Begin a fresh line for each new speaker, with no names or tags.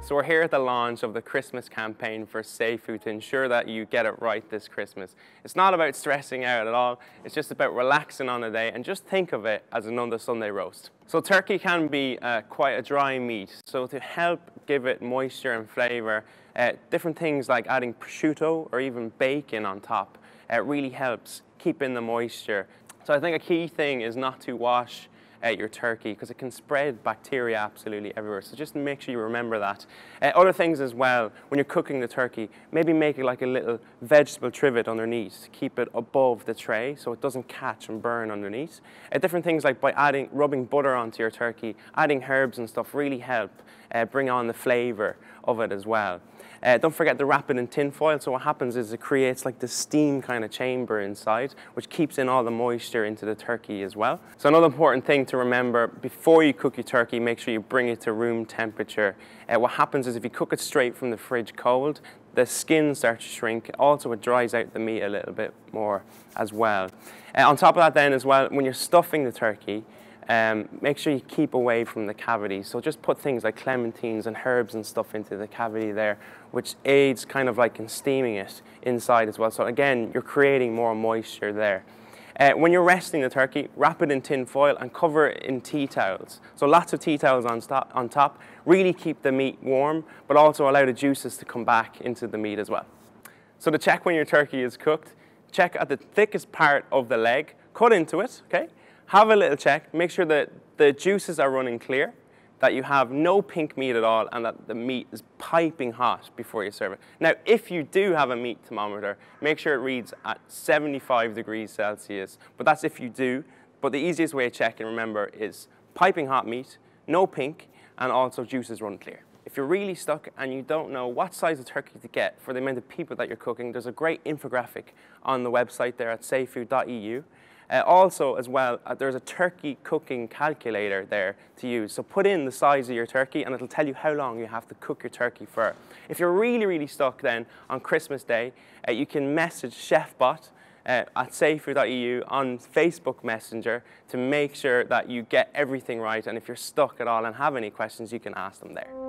So we're here at the launch of the Christmas campaign for Safe Food to ensure that you get it right this Christmas. It's not about stressing out at all, it's just about relaxing on a day and just think of it as another Sunday roast. So turkey can be quite a dry meat, so to help give it moisture and flavour, different things like adding prosciutto or even bacon on top really helps keep in the moisture. So I think a key thing is not to wash your turkey because it can spread bacteria absolutely everywhere. So just make sure you remember that. Other things as well, when you're cooking the turkey, maybe make it like a little vegetable trivet underneath to keep it above the tray so it doesn't catch and burn underneath. Different things like by rubbing butter onto your turkey, adding herbs and stuff really help bring on the flavour of it as well. Don't forget to wrap it in tin foil. So what happens is it creates like this steam kind of chamber inside, which keeps in all the moisture into the turkey as well. So another important thing to remember, before you cook your turkey, make sure you bring it to room temperature. What happens is if you cook it straight from the fridge cold, the skin starts to shrink. Also, it dries out the meat a little bit more as well. On top of that then as well, when you're stuffing the turkey, make sure you keep away from the cavity. So just put things like clementines and herbs and stuff into the cavity there, which aids kind of like in steaming it inside as well. So again, you're creating more moisture there. When you're resting the turkey, wrap it in tin foil and cover it in tea towels. So lots of tea towels on top, really keep the meat warm, but also allow the juices to come back into the meat as well. So to check when your turkey is cooked, check at the thickest part of the leg, cut into it, okay? Have a little check, make sure that the juices are running clear, that you have no pink meat at all, and that the meat is piping hot before you serve it. Now, if you do have a meat thermometer, make sure it reads at 75 degrees Celsius, but that's if you do. But the easiest way to check and remember is piping hot meat, no pink, and also juices run clear. If you're really stuck and you don't know what size of turkey to get for the amount of people that you're cooking, there's a great infographic on the website there at SafeFood.eu. Also, as well, there's a turkey cooking calculator there to use. So put in the size of your turkey and it'll tell you how long you have to cook your turkey for. If you're really, really stuck then on Christmas Day, you can message Chefbot at SafeFood.eu on Facebook Messenger to make sure that you get everything right. And if you're stuck at all and have any questions, you can ask them there.